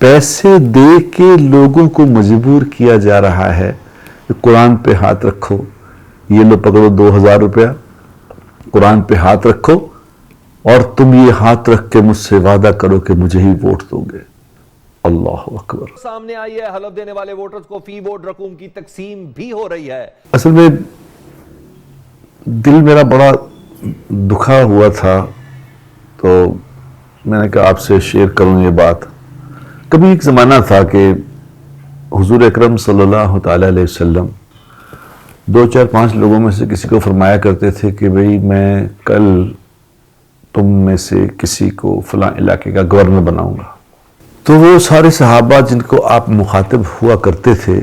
پیسے دے کے لوگوں کو مجبور کیا جا رہا ہے کہ قرآن پہ ہاتھ رکھو، یہ لو پکڑو 2000 روپیہ، قرآن پہ ہاتھ رکھو اور تم یہ ہاتھ رکھ کے مجھ سے وعدہ کرو کہ مجھے ہی ووٹ دو گے۔ اللہ اکبر۔ سامنے آئی ہے حلف دینے والے ووٹرز کو فی ووٹ رقوم کی تقسیم بھی ہو رہی ہے۔ اصل میں دل میرا بڑا دکھا ہوا تھا، تو میں نے کہا آپ سے شیئر کروں یہ بات۔ کبھی ایک زمانہ تھا کہ حضور اکرم صلی اللہ تعالی علیہ وسلم 2 4 5 لوگوں میں سے کسی کو فرمایا کرتے تھے کہ بھئی میں کل تم میں سے کسی کو فلاں علاقے کا گورنر بناؤں گا۔ تو وہ سارے صحابہ جن کو آپ مخاطب ہوا کرتے تھے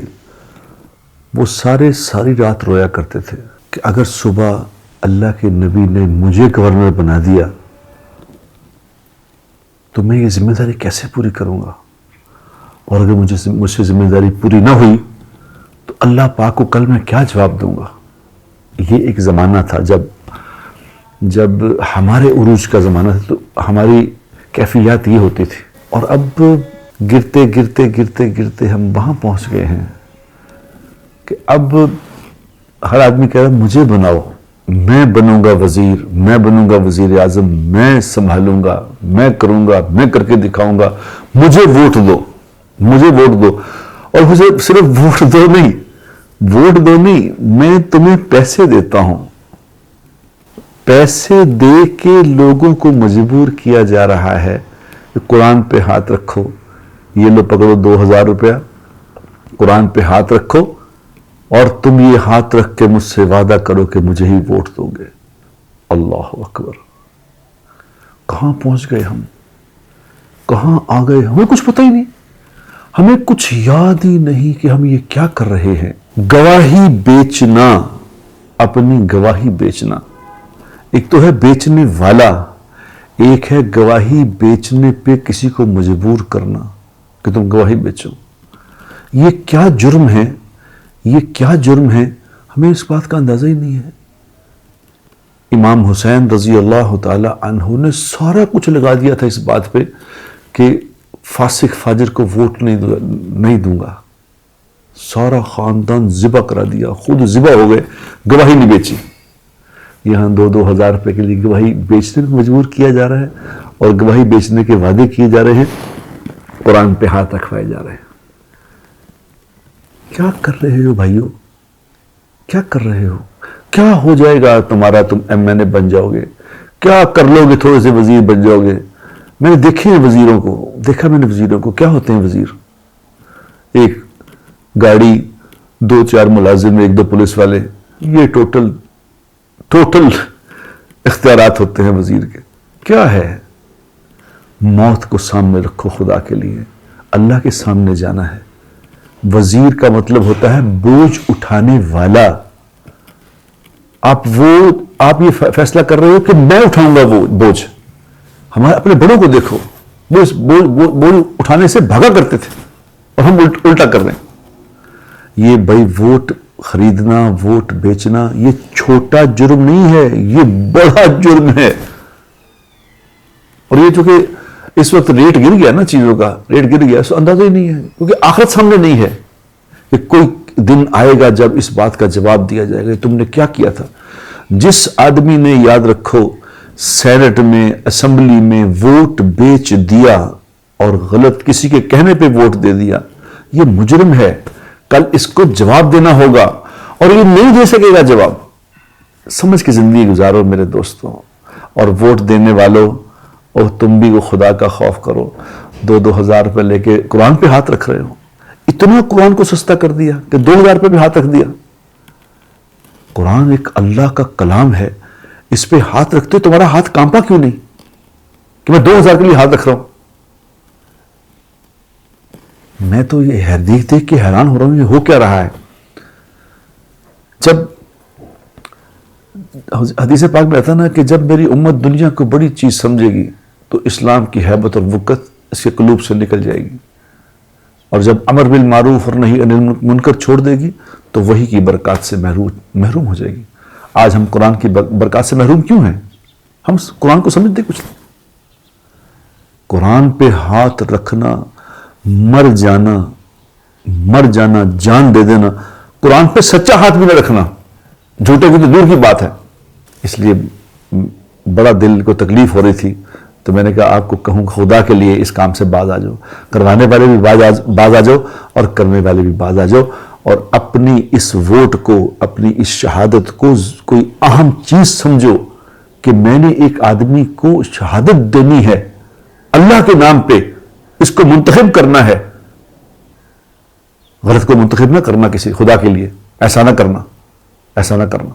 وہ ساری رات رویا کرتے تھے کہ اگر صبح اللہ کے نبی نے مجھے گورنر بنا دیا تو میں یہ ذمہ داری کیسے پوری کروں گا، اور اگر مجھ سے ذمہ داری پوری نہ ہوئی تو اللہ پاک کو کل میں کیا جواب دوں گا۔ یہ ایک زمانہ تھا جب ہمارے عروج کا زمانہ تھا، تو ہماری کیفیات یہ ہوتی تھی، اور اب گرتے گرتے گرتے گرتے ہم وہاں پہنچ گئے ہیں کہ اب ہر آدمی کہہ رہا ہے مجھے بناؤ، میں بنوں گا وزیر، میں بنوں گا وزیر اعظم، میں سنبھالوں گا، میں کروں گا، میں کر کے دکھاؤں گا، مجھے ووٹ دو، مجھے ووٹ دو۔ اور مجھے صرف ووٹ دو نہیں، میں تمہیں پیسے دیتا ہوں۔ پیسے دے کے لوگوں کو مجبور کیا جا رہا ہے کہ قرآن پہ ہاتھ رکھو، یہ لو پکڑو 2000 روپیہ، قرآن پہ ہاتھ رکھو اور تم یہ ہاتھ رکھ کے مجھ سے وعدہ کرو کہ مجھے ہی ووٹ دو گے۔ اللہ اکبر۔ کہاں پہنچ گئے ہم، کہاں آ گئے، ہمیں کچھ پتہ ہی نہیں، ہمیں کچھ یاد ہی نہیں کہ ہم یہ کیا کر رہے ہیں۔ گواہی بیچنا، اپنی گواہی بیچنا، ایک تو ہے بیچنے والا، ایک ہے گواہی بیچنے پہ کسی کو مجبور کرنا کہ تم گواہی بیچو۔ یہ کیا جرم ہے، یہ کیا جرم ہے، ہمیں اس بات کا اندازہ ہی نہیں ہے۔ امام حسین رضی اللہ تعالی عنہ نے سارا کچھ لگا دیا تھا اس بات پہ کہ فاسق فاجر کو ووٹ نہیں دوں گا، سارا خاندان ذبح کرا دیا، خود ذبح ہو گئے، گواہی نہیں بیچی۔ یہاں 2,000 روپے کے لیے گواہی بیچنے کو مجبور کیا جا رہا ہے، اور گواہی بیچنے کے وعدے کیے جا رہے ہیں، قرآن پہ ہاتھ رکھوائے جا رہے ہیں۔ کیا کر رہے ہو بھائیو، کیا کر رہے ہو؟ کیا ہو جائے گا تمہارا، تم MNA بن جاؤ گے، کیا کر لو گے، تھوڑے سے وزیر بن جاؤ گے۔ میں نے دیکھا میں نے وزیروں کو، کیا ہوتے ہیں وزیر؟ ایک گاڑی، 2 4 ملازم، 1 2 پولیس والے، یہ ٹوٹل اختیارات ہوتے ہیں وزیر کے۔ کیا ہے؟ موت کو سامنے رکھو خدا کے لیے، اللہ کے سامنے جانا ہے۔ وزیر کا مطلب ہوتا ہے بوجھ اٹھانے والا۔ آپ یہ فیصلہ کر رہے ہو کہ میں اٹھاؤں گا وہ بوجھ۔ ہمارے اپنے بڑوں کو دیکھو، وہ اس بوجھ اٹھانے سے بھاگا کرتے تھے، اور ہم الٹا کر رہے ہیں۔ یہ بھائی ووٹ خریدنا، ووٹ بیچنا، یہ چھوٹا جرم نہیں ہے، یہ بڑا جرم ہے۔ اور یہ چونکہ اس وقت ریٹ گر گیا نا، چیزوں کا ریٹ گر گیا، اس اندازہ ہی نہیں ہے، کیونکہ آخرت سامنے نہیں ہے کہ کوئی دن آئے گا جب اس بات کا جواب دیا جائے گا کہ تم نے کیا کیا تھا۔ جس آدمی نے، یاد رکھو، سینٹ میں، اسمبلی میں ووٹ بیچ دیا اور غلط کسی کے کہنے پہ ووٹ دے دیا، یہ مجرم ہے۔ کل اس کو جواب دینا ہوگا، اور یہ نہیں دے سکے گا جواب۔ سمجھ کے زندگی گزارو میرے دوستوں، اور ووٹ دینے والوں، اور تم بھی وہ خدا کا خوف کرو۔ 2,000 روپے لے کے قرآن پہ ہاتھ رکھ رہے ہو، اتنا قرآن کو سستا کر دیا کہ 2,000 روپے پہ ہاتھ رکھ دیا۔ قرآن ایک اللہ کا کلام ہے، اس پہ ہاتھ رکھتے تمہارا ہاتھ کانپا کیوں نہیں کہ میں 2,000 کے لیے ہاتھ رکھ رہا ہوں؟ میں تو یہ دیکھ کے حیران ہو رہا ہوں، یہ ہو کیا رہا ہے۔ جب حدیث پاک میں آتا نا کہ جب میری امت دنیا کو بڑی چیز سمجھے گی تو اسلام کی ہیبت اور وقت اس کے قلوب سے نکل جائے گی، اور جب امر بالمعروف اور نہی عن المنکر چھوڑ دے گی تو وہی کی برکات سے محروم ہو جائے گی۔ آج ہم قرآن کی برکات سے محروم کیوں ہیں؟ ہم قرآن کو سمجھتے کچھ نہیں۔ قرآن پہ ہاتھ رکھنا مر جانا جان دے دینا، قرآن پہ سچا ہاتھ بھی نہ رکھنا، جھوٹے کی تو دور کی بات ہے۔ اس لیے بڑا دل کو تکلیف ہو رہی تھی، تو میں نے کہا آپ کو کہوں خدا کے لیے اس کام سے باز آ جاؤ، کروانے والے بھی باز آ جاؤ اور کرنے والے بھی باز آ جاؤ، اور اپنی اس ووٹ کو، اپنی اس شہادت کو کوئی اہم چیز سمجھو کہ میں نے ایک آدمی کو شہادت دینی ہے اللہ کے نام پہ، اس کو منتخب کرنا ہے، غلط کو منتخب نہ کرنا کسی خدا کے لیے، ایسا نہ کرنا، ایسا نہ کرنا۔